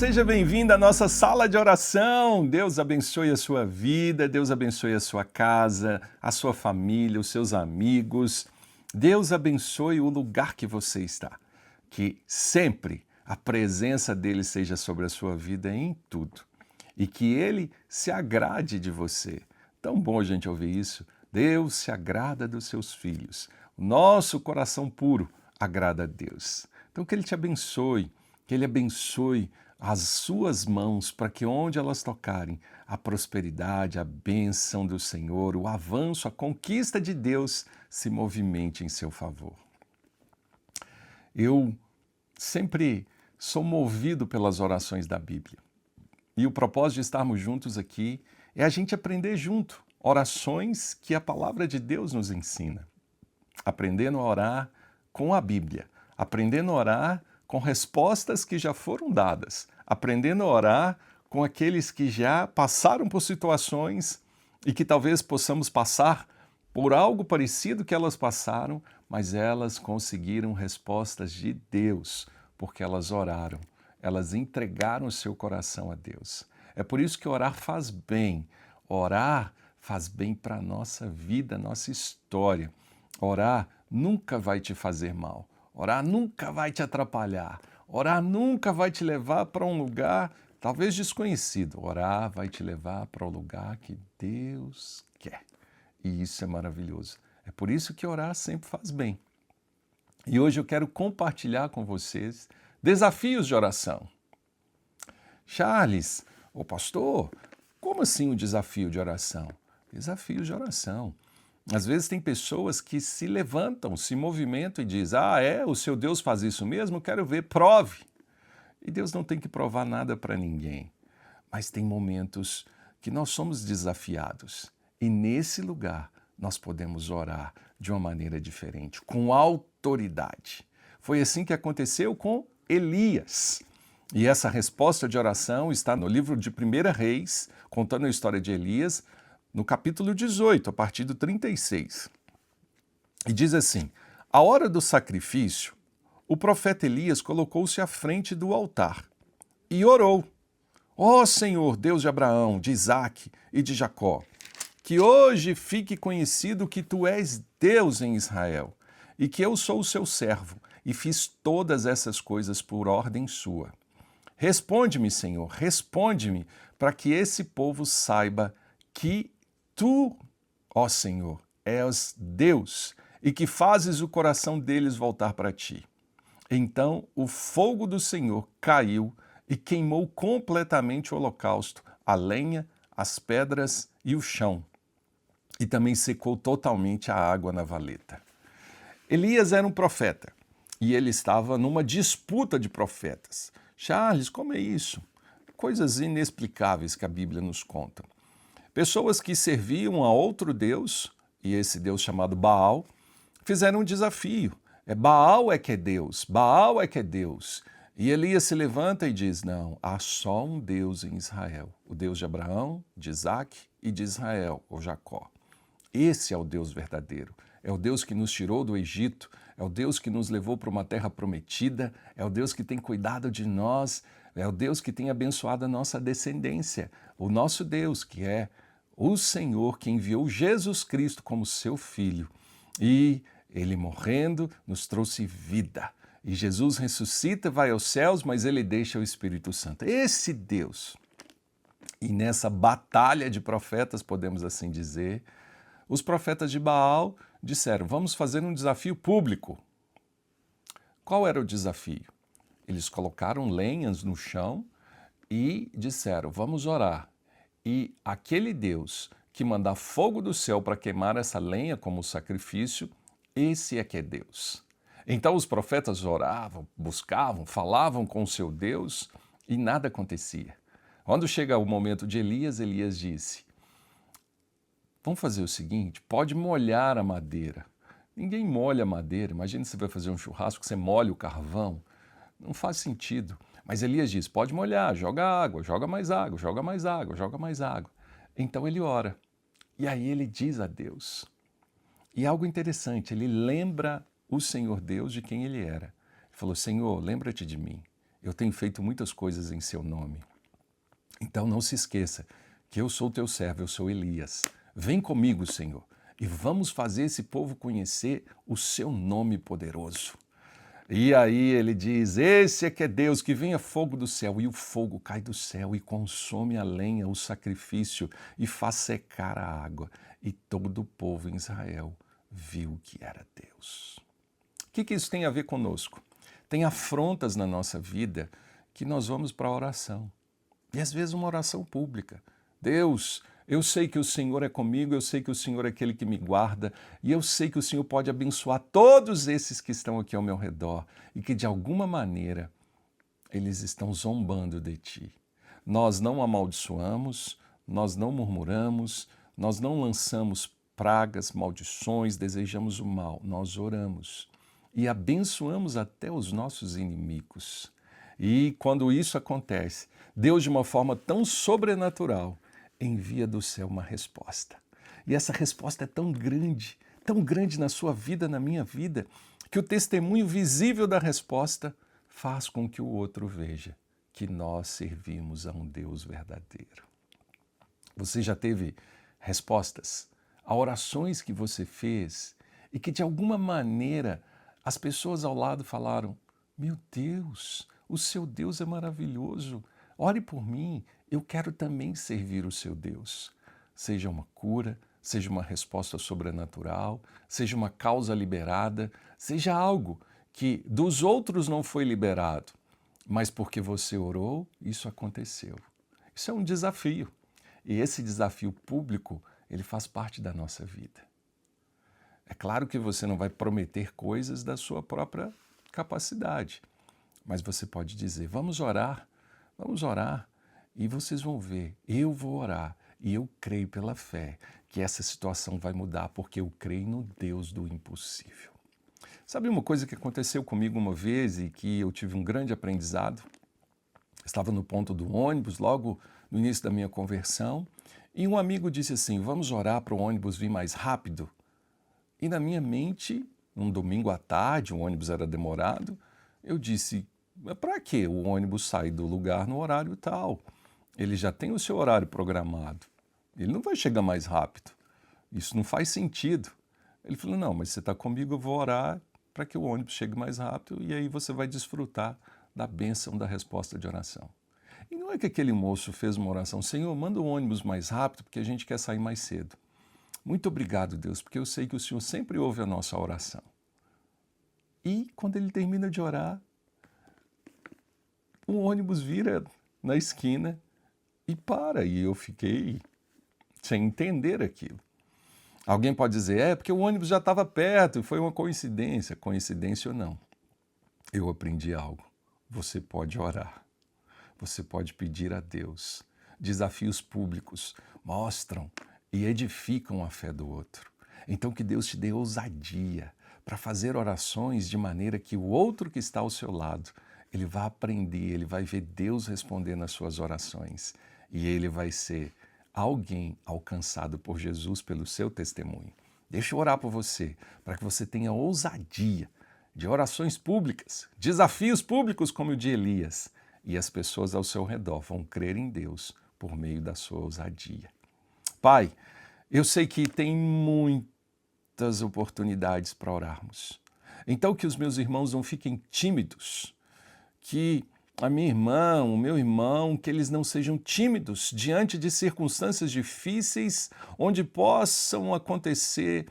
seja bem-vindo à nossa sala de oração. Deus abençoe a sua vida, Deus abençoe a sua casa, a sua família, os seus amigos. Deus abençoe o lugar que você está. Que sempre a presença dele seja sobre a sua vida em tudo. E que ele se agrade de você. Tão bom a gente ouvir isso. Deus se agrada dos seus filhos. O nosso coração puro agrada a Deus. Então que ele te abençoe, que ele abençoe as suas mãos para que onde elas tocarem, a prosperidade, a bênção do Senhor, o avanço, a conquista de Deus se movimente em seu favor. Eu sempre sou movido pelas orações da Bíblia. E o propósito de estarmos juntos aqui é a gente aprender junto orações que a palavra de Deus nos ensina. Aprendendo a orar com a Bíblia, aprendendo a orar com respostas que já foram dadas, aprendendo a orar com aqueles que já passaram por situações e que talvez possamos passar por algo parecido que elas passaram, mas elas conseguiram respostas de Deus, porque elas oraram, elas entregaram o seu coração a Deus. É por isso que orar faz bem. Orar faz bem para a nossa vida, nossa história. Orar nunca vai te fazer mal. Orar nunca vai te atrapalhar. Orar nunca vai te levar para um lugar talvez desconhecido. Orar vai te levar para o lugar que Deus quer. E isso é maravilhoso. É por isso que orar sempre faz bem. E hoje eu quero compartilhar com vocês desafios de oração. Charles, ô pastor, como assim um desafio de oração? Desafios de oração. Às vezes tem pessoas que se levantam, se movimentam e dizem, o seu Deus faz isso mesmo? Eu quero ver, prove. E Deus não tem que provar nada para ninguém. Mas tem momentos que nós somos desafiados. E nesse lugar nós podemos orar de uma maneira diferente, com autoridade. Foi assim que aconteceu com Elias. E essa resposta de oração está no livro de 1 Reis, contando a história de Elias, no capítulo 18, a partir do 36. E diz assim, à hora do sacrifício, o profeta Elias colocou-se à frente do altar e orou. Ó Senhor, Deus de Abraão, de Isaque e de Jacó, que hoje fique conhecido que Tu és Deus em Israel e que eu sou o seu servo e fiz todas essas coisas por ordem sua. Responde-me, Senhor, responde-me, para que esse povo saiba que Tu, ó Senhor, és Deus e que fazes o coração deles voltar para Ti. Então o fogo do Senhor caiu e queimou completamente o holocausto, a lenha, as pedras e o chão. E também secou totalmente a água na valeta. Elias era um profeta e ele estava numa disputa de profetas. Charles, como é isso? Coisas inexplicáveis que a Bíblia nos conta. Pessoas que serviam a outro Deus, e esse Deus chamado Baal, fizeram um desafio. Baal é que é Deus, Baal é que é Deus. E Elias se levanta e diz, não, há só um Deus em Israel, o Deus de Abraão, de Isaque e de Israel, ou Jacó. Esse é o Deus verdadeiro, é o Deus que nos tirou do Egito, é o Deus que nos levou para uma terra prometida, é o Deus que tem cuidado de nós, é o Deus que tem abençoado a nossa descendência, o nosso Deus que é o Senhor que enviou Jesus Cristo como seu Filho. E Ele morrendo nos trouxe vida. E Jesus ressuscita, vai aos céus, mas Ele deixa o Espírito Santo. Esse Deus. E nessa batalha de profetas, podemos assim dizer, os profetas de Baal disseram, vamos fazer um desafio público. Qual era o desafio? Eles colocaram lenhas no chão e disseram, vamos orar. E aquele Deus que mandar fogo do céu para queimar essa lenha como sacrifício, esse é que é Deus. Então os profetas oravam, buscavam, falavam com o seu Deus e nada acontecia. Quando chega o momento de Elias, Elias disse, vamos fazer o seguinte, pode molhar a madeira. Ninguém molha a madeira, imagina se você vai fazer um churrasco, você molha o carvão. Não faz sentido. Mas Elias diz, pode molhar, joga água, joga mais água, joga mais água, joga mais água. Então ele ora. E aí ele diz a Deus. E algo interessante, ele lembra o Senhor Deus de quem ele era. Ele falou, Senhor, lembra-te de mim. eu tenho feito muitas coisas em seu nome. Então não se esqueça que eu sou teu servo, eu sou Elias. Vem comigo, Senhor, e vamos fazer esse povo conhecer o seu nome poderoso. E aí ele diz, esse é que é Deus, que venha fogo do céu, e o fogo cai do céu e consome a lenha, o sacrifício, e faz secar a água. E todo o povo em Israel viu que era Deus. O que isso tem a ver conosco? Tem afrontas na nossa vida que nós vamos para a oração. E às vezes uma oração pública. Deus, eu sei que o Senhor é comigo, eu sei que o Senhor é aquele que me guarda, e eu sei que o Senhor pode abençoar todos esses que estão aqui ao meu redor e que de alguma maneira eles estão zombando de ti. Nós não amaldiçoamos, nós não murmuramos, nós não lançamos pragas, maldições, desejamos o mal, nós oramos e abençoamos até os nossos inimigos. E quando isso acontece, Deus, de uma forma tão sobrenatural, envia do céu uma resposta. E essa resposta é tão grande na sua vida, na minha vida, que o testemunho visível da resposta faz com que o outro veja que nós servimos a um Deus verdadeiro. Você já teve respostas a orações que você fez e que de alguma maneira as pessoas ao lado falaram, meu Deus, o seu Deus é maravilhoso, ore por mim, eu quero também servir o seu Deus. Seja uma cura, seja uma resposta sobrenatural, seja uma causa liberada, seja algo que dos outros não foi liberado, mas porque você orou, isso aconteceu. Isso é um desafio. E esse desafio público, ele faz parte da nossa vida. É claro que você não vai prometer coisas da sua própria capacidade, mas você pode dizer, vamos orar, e vocês vão ver, eu vou orar, e eu creio pela fé que essa situação vai mudar, porque eu creio no Deus do impossível. Sabe uma coisa que aconteceu comigo uma vez e que eu tive um grande aprendizado? Estava no ponto do ônibus, logo no início da minha conversão, e um amigo disse assim, vamos orar para o ônibus vir mais rápido? E na minha mente, um domingo à tarde, o ônibus era demorado, eu disse, para que o ônibus sair do lugar no horário tal? Ele já tem o seu horário programado, ele não vai chegar mais rápido, isso não faz sentido. Ele falou, não, mas você está comigo, eu vou orar para que o ônibus chegue mais rápido e aí você vai desfrutar da bênção da resposta de oração. E não é que aquele moço fez uma oração, Senhor, manda o ônibus mais rápido porque a gente quer sair mais cedo. Muito obrigado, Deus, porque eu sei que o Senhor sempre ouve a nossa oração. E quando ele termina de orar, o ônibus vira na esquina e para. E eu fiquei sem entender aquilo. Alguém pode dizer, porque o ônibus já estava perto, foi uma coincidência. Coincidência ou não, eu aprendi algo. Você pode orar, você pode pedir a Deus. Desafios públicos mostram e edificam a fé do outro. Então que Deus te dê ousadia para fazer orações de maneira que o outro que está ao seu lado, ele vai aprender, ele vai ver Deus responder nas suas orações e ele vai ser alguém alcançado por Jesus pelo seu testemunho. Deixa eu orar por você, para que você tenha ousadia de orações públicas, desafios públicos como o de Elias, e as pessoas ao seu redor vão crer em Deus por meio da sua ousadia. Pai, eu sei que tem muitas oportunidades para orarmos. Então que os meus irmãos não fiquem tímidos, que a minha irmã, o meu irmão, que eles não sejam tímidos diante de circunstâncias difíceis, onde possam acontecer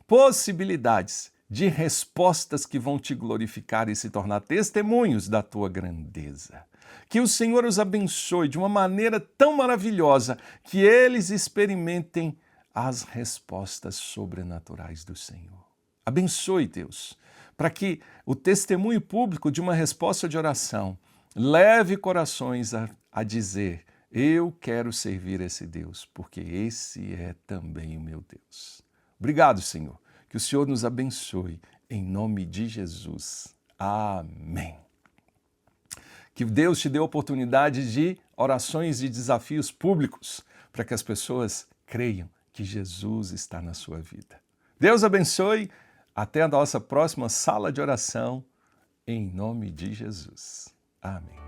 possibilidades de respostas que vão te glorificar e se tornar testemunhos da tua grandeza. Que o Senhor os abençoe de uma maneira tão maravilhosa que eles experimentem as respostas sobrenaturais do Senhor. Abençoe, Deus, para que o testemunho público de uma resposta de oração leve corações a dizer, eu quero servir esse Deus, porque esse é também o meu Deus. Obrigado, Senhor. Que o Senhor nos abençoe, em nome de Jesus. Amém. Que Deus te dê a oportunidade de orações e desafios públicos, para que as pessoas creiam que Jesus está na sua vida. Deus abençoe. Até a nossa próxima sala de oração, em nome de Jesus. Amém.